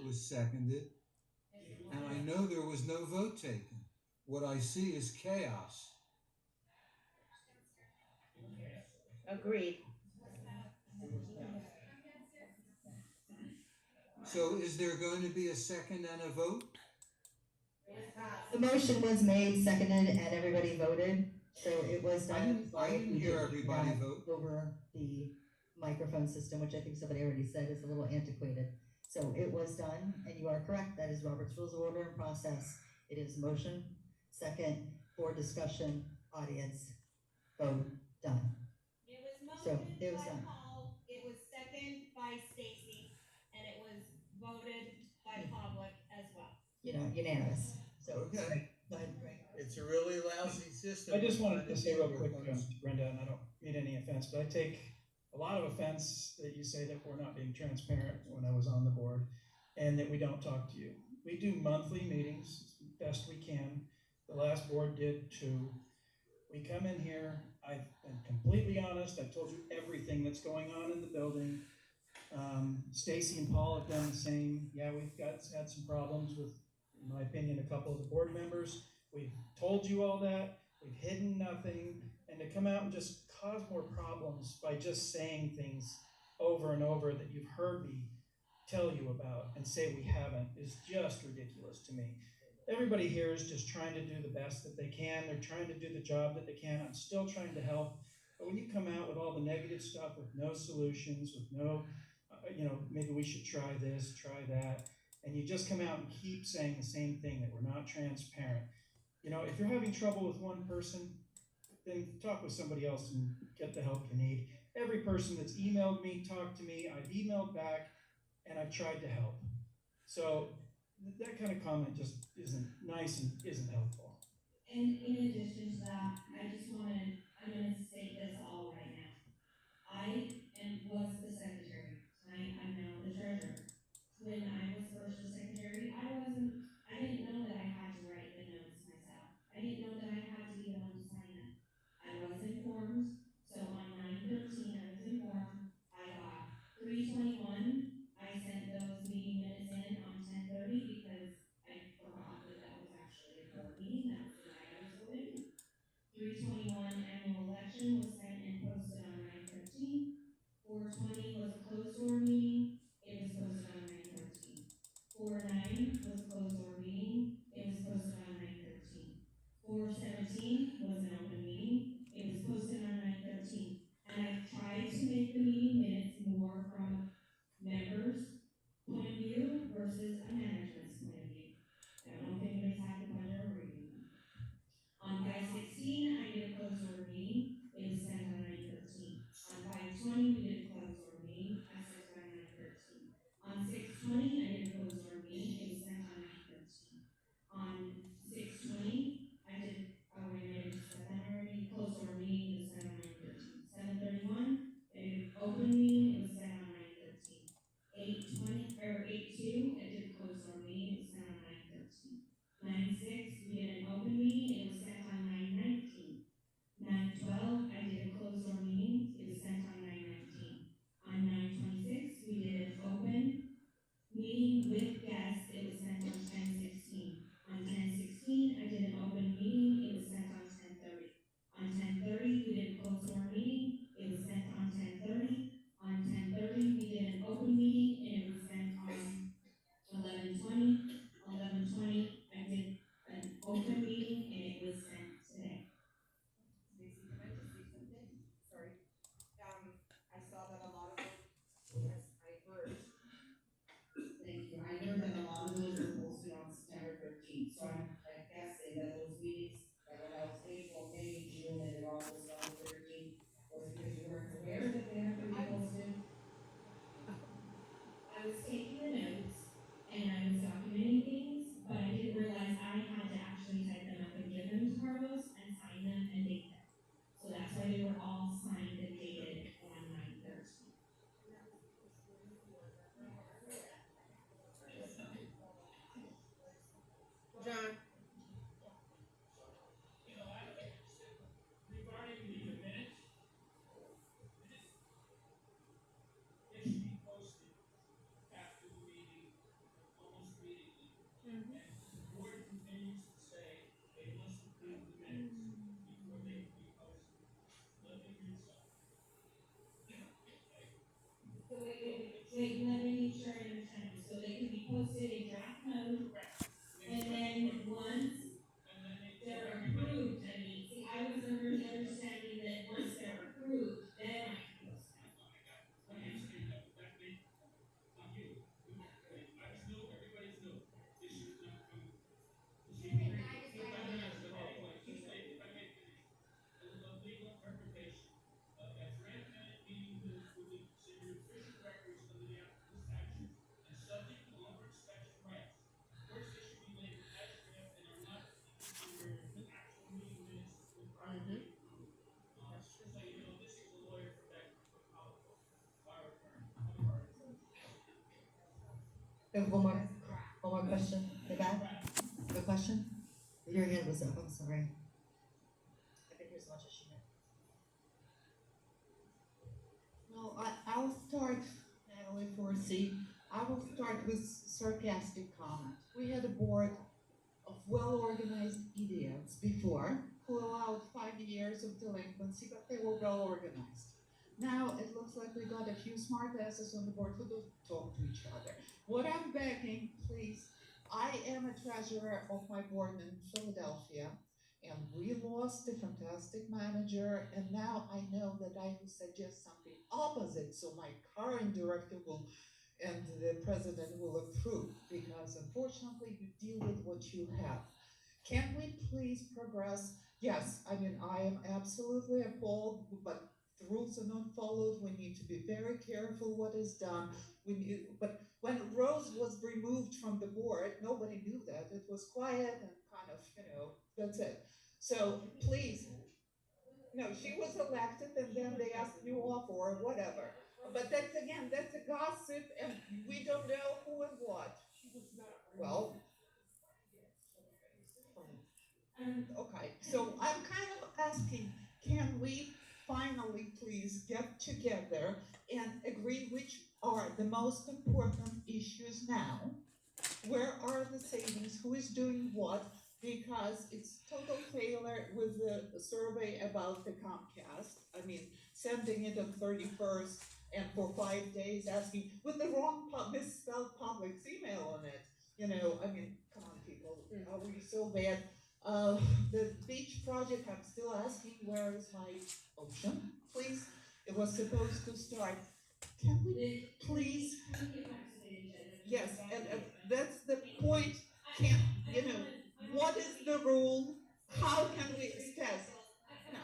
was seconded, and I know there was no vote taken. What I see is chaos. Agreed. So is there going to be a second and a vote? The motion was made, seconded, and everybody voted, so it was done. I didn't hear everybody Not vote. over the microphone system, which I think somebody already said is a little antiquated. So it was done, and you are correct, that is Robert's Rules of Order and process. It is motion, second, board discussion, audience, vote, done. It was So, motioned it was by done. Paul, it was seconded by Stacy, and it was voted by public as well. Unanimous, so. Okay. Go ahead, Greg. It's a really lousy system. I just wanted to say real quick, Brenda, and I don't mean any offense, but I take a lot of offense that you say that we're not being transparent when I was on the board and that we don't talk to you. We do monthly meetings, best we can. The last board did too. We come in here, I've been completely honest, I've told you everything that's going on in the building. Stacy and Paul have done the same. Yeah, we've had some problems with, in my opinion, a couple of the board members. We've told you all that, we've hidden nothing, and to come out and just cause more problems by just saying things over and over that you've heard me tell you about and say we haven't is just ridiculous to me. Everybody here is just trying to do the best that they can. They're trying to do the job that they can. I'm still trying to help. But when you come out with all the negative stuff, with no solutions, with no, maybe we should try this, try that, and you just come out and keep saying the same thing, that we're not transparent. If you're having trouble with one person, then talk with somebody else and get the help you need. Every person that's emailed me, talked to me, I've emailed back, and I've tried to help. So that kind of comment just isn't nice and isn't helpful. And in addition to that, I'm gonna state this all right now. Was the secretary, tonight I'm now the treasurer. When I was first the secretary, I didn't know that I had to write the notes myself. I didn't know that I had to be the one to sign them. I was informed, so on 9/13, I was informed, I got 3/21, I sent those meeting minutes in on 10/30 because I forgot that was actually a board meeting, that was the night I was voting. 3/21 annual election was sent and posted on 9/13. 4/20 was a closed door meeting, it was posted on 9/13. 4/9 was a closed door meeting, it was posted on 9/13. 4/17 was an open meeting, it was posted on 9/13. And I've tried to make the meeting minutes more from a member's point of view versus a management's point of view. I don't know if anybody's had the pleasure of reading them. On 5/16, I did a closed door meeting, it was sent on 9/13. On 5/20, we did a closed door meeting, I sent it on 9/13. On 6/20, I did a closed door meeting, it was sent on 9/13. On 6/20, I just said that already, closed door meeting, it was sent on 9/13. 7/31, I did an open meeting, it was sent on 9/13. 8/2, I did a closed door meeting, it was sent on 9/13. 9/6, we did an open meeting, it was sent on 9/19. 9/12, I did a closed door meeting, it was sent on 9/19. On 9/26, we did an open meeting with guests, it was sent on 10/16. On 10/16, I did an open meeting, it was sent on 10/30. On 10/30, we did a closed door meeting, it was sent on 10/30. On 10/30, we did an open meeting, and it was sent on 11/20. 11/20, I did an open meeting, and it was sent today. Stacy, can I just say something? Sorry. I saw that a lot of them, yes, I heard. Thank you. I know that a lot of those were posted on question, in the back? A question? Your hand was up, I'm sorry. I didn't hear as much as she meant. No, I'll start, Natalie Forsey, I will start with sarcastic comment. We had a board of well-organized idiots before who allowed 5 years of delinquency, but they were well-organized. Now it looks like we got a few smart asses on the board who don't talk to each other. What I'm begging, please, I am a treasurer of my board in Philadelphia, and we lost a fantastic manager, and now I know that I will suggest something opposite, so my current director will, and the president will approve, because unfortunately you deal with what you have. Can we please progress? Yes, I mean, I am absolutely appalled, but the rules are not followed. We need to be very careful what is done. But when Rose was removed from the board, nobody knew that. It was quiet and kind of, that's it. So please, no, she was elected and then they asked you off or whatever. But that's a gossip and we don't know who and what. Well, okay, so I'm kind of asking, can we finally please get together and agree which are the most important issues now? Where are the savings? Who is doing what? Because it's total failure with the survey about the Comcast. I mean, sending it on 31st and for 5 days asking with the wrong misspelled Publix email on it. I mean, come on, people, are we so bad? The beach project, I'm still asking, where is my ocean, please? It was supposed to start. Can we please? Yes, and that's the point. What is the rule? How can we assess? No.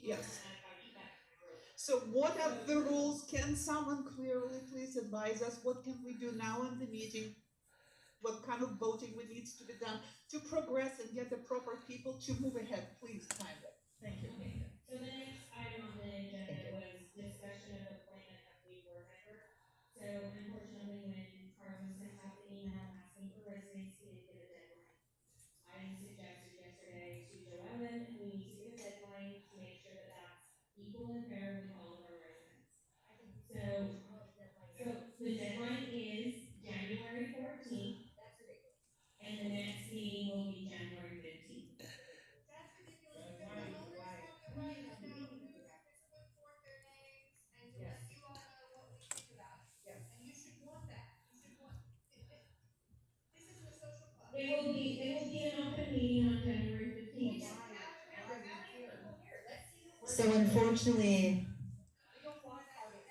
Yes. So what are the rules? Can someone clearly please advise us? What can we do now in the meeting? What kind of voting needs to be done to progress and get the proper people to move ahead, please, kindly. Thank you. So the next item on the agenda was discussion of appointment of new board member. So unfortunately, when Carlos sent out the email asking for resumes, he didn't give a deadline. I suggested yesterday to Joellen, we need to give a deadline to make sure that that's equal and fair with all of our residents. So the deadline is January 14th. And the next meeting will be January 15th. That's ridiculous because the owners have the right to know who to put forth their names and to let you all know what we think about it. Yes. And you should want that. You should want, this isn't a social club. It will be an open meeting on January 15th. Yes, we have to have how many people here. Let's see who. So unfortunately, We don't want parties.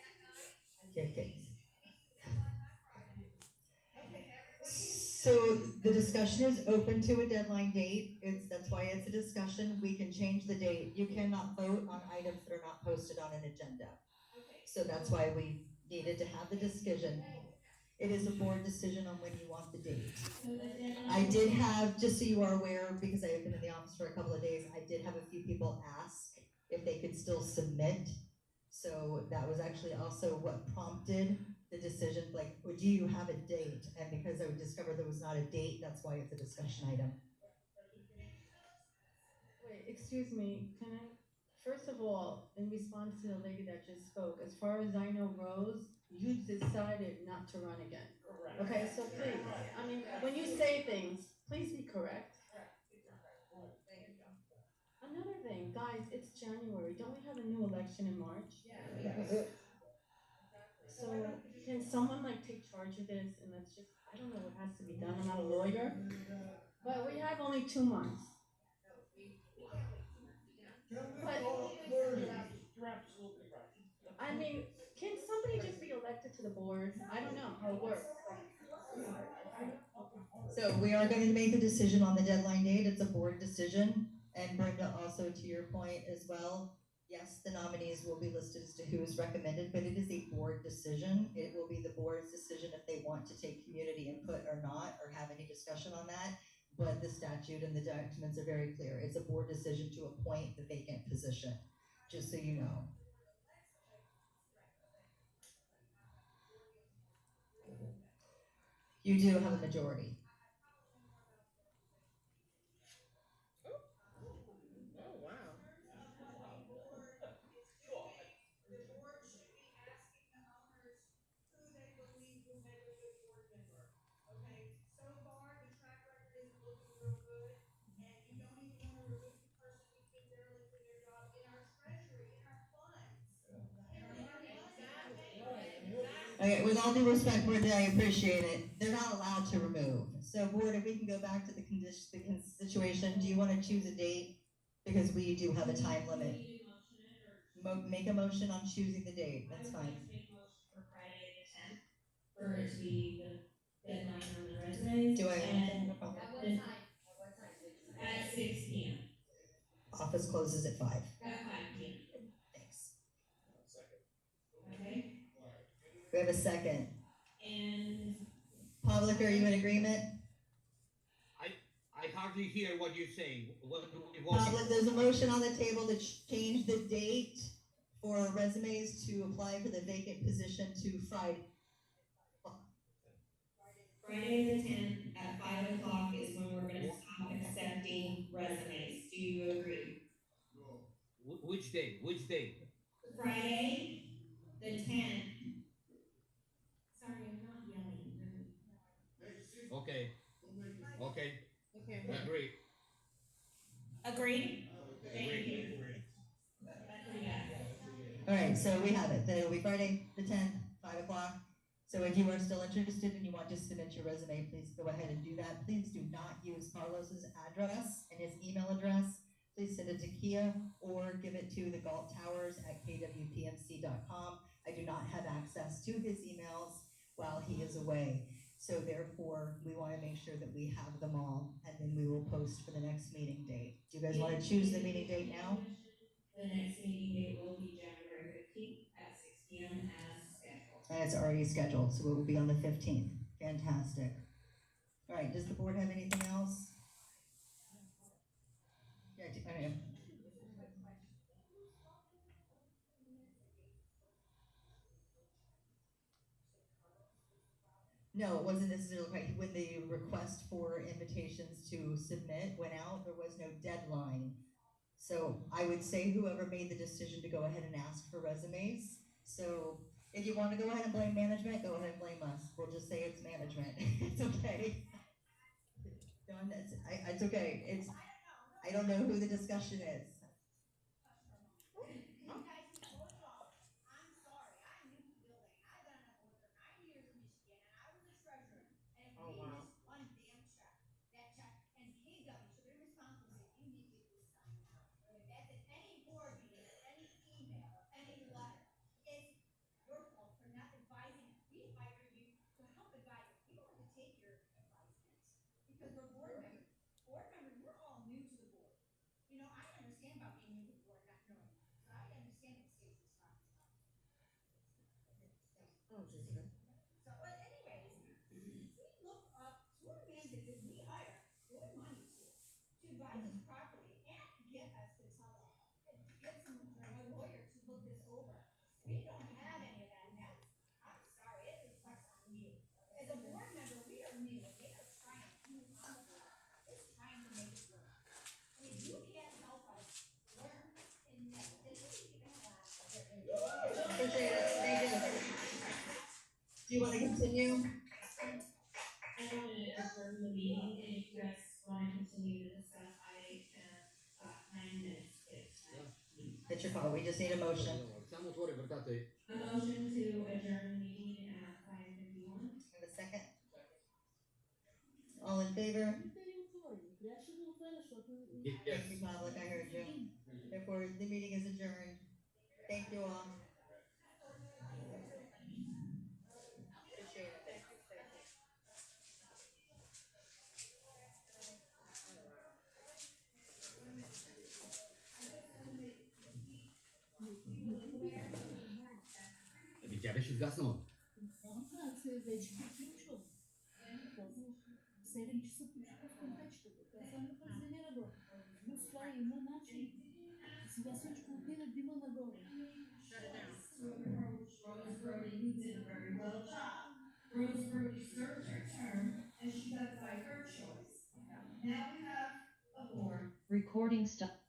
okay. So the discussion is open to a deadline date. That's why it's a discussion. We can change the date. You cannot vote on items that are not posted on an agenda. So that's why we needed to have the discussion. It is a board decision on when you want the date. I did have, just so you are aware, because I have been in the office for a couple of days, I did have a few people ask if they could still submit. So that was actually also what prompted the decision, like, well, do you have a date? And because I would discover there was not a date, that's why it's a discussion item. Wait, excuse me, can I, first of all, in response to the lady that just spoke, as far as I know, Rose, you decided not to run again. Correct. Okay, so please, I mean, when you say things, please be correct. Thank you. Another thing, guys, it's January, don't we have a new election in March? Yes. So, can someone take charge of this and let's just, I don't know what has to be done, I'm not a lawyer, but we have only 2 months. But, I mean, can somebody just be elected to the board? I don't know how it works. So we are going to make a decision on the deadline date. It's a board decision. And Brenda, also to your point as well, yes, the nominees will be listed as to who is recommended, but it is a board decision. It will be the board's decision if they want to take community input or not, or have any discussion on that. But the statute and the documents are very clear. It's a board decision to appoint the vacant position, just so you know. You do have a majority. Oh, wow. The board should be asking the owners who they believe would make a good board member. Okay, so far, the track record isn't looking real good, and you don't even wanna remove the person who's been derelict in their job in our treasury, in our funds. Okay, with all due respect, Brittany, I appreciate it. They're not allowed to remove. So board, if we can go back to the situation, do you wanna choose a date? Because we do have a time limit. Make a motion on choosing the date, that's I would fine. like to make a motion for Friday the tenth, for it to be the deadline on the resumes. Do I have anything? And No problem. at 6 p.m. Office closes at 5. At 5 p.m. Thanks. Okay? We have a second. And Public, are you in agreement? I hardly hear what you're saying. What do we want? Public, there's a motion on the table to change the date for resumes to apply for the vacant position to Friday. Friday the tenth at 5 o'clock is when we're gonna stop accepting resumes. Do you agree? Which day? Which day? Friday the 10th. Sorry, I'm not yelling. Okay. Okay. Okay. Agree. Agreed? Thank you. That's a yes. All right, so we have it. Then it'll be Friday the 10th, 5 o'clock. So if you are still interested and you want to submit your resume, please go ahead and do that. Please do not use Carlos's address and his email address. Please send it to Kia or give it to the Galt Towers at kwpmc.com. I do not have access to his emails while he is away. So therefore, we want to make sure that we have them all, and then we will post for the next meeting date. Do you guys want to choose the meeting date now? The next meeting date will be January 15th at 6 p.m. as scheduled. And it's already scheduled, so it will be on the 15th. Fantastic. All right, does the board have anything else? Yeah, I mean, no, it wasn't necessarily right. When the request for invitations to submit went out, there was no deadline. So I would say whoever made the decision to go ahead and ask for resumes. So if you want to go ahead and blame management, go ahead and blame us. We'll just say it's management. It's okay. Don, it's okay. I don't know who the discussion is. You guys can vote it off. I'm sorry, I'm new to the building. I've been on the board for 9 years in Michigan, and I was a treasurer. And if Oh, we wow. missed one damn check, that check, and KW should be responsible, if you need to do something now. If that's at any board meeting, or any email, or any letter, it's your fault for not advising. We hired you to help advise us. We don't have to take your advisements, because we're board members. Board members, we're all new to the board. You know, I understand about being new to the board, not knowing. So I understand the state's responsibility. Oh, Jesus. So, but anyways, we look up to a man that we hire good money to advise us properly and get us to tell us, and get a lawyer to look this over. We don't have any of that, and that's, I'm sorry, it reflects on you. As a board member, we are new, and they are trying, just trying to make it work. And if you can't help us learn, and then we can have. Appreciate it. Thank you. Do you want to continue? I want to adjourn the meeting, and if you guys want to continue to discuss, I can, 9 minutes if. It's your call. We just need a motion. Siamo fuori, portate. A motion to adjourn the meeting at 5:51. Have a second? All in favor? Yes. Thank you, public. I heard you. Therefore, the meeting is adjourned. Thank you all. Appreciate it. Widziałeś już gasnął. Rose Brody, who did a very well job. Rose Brody served her term, and she got by her choice. Now we have a board. Recording stop.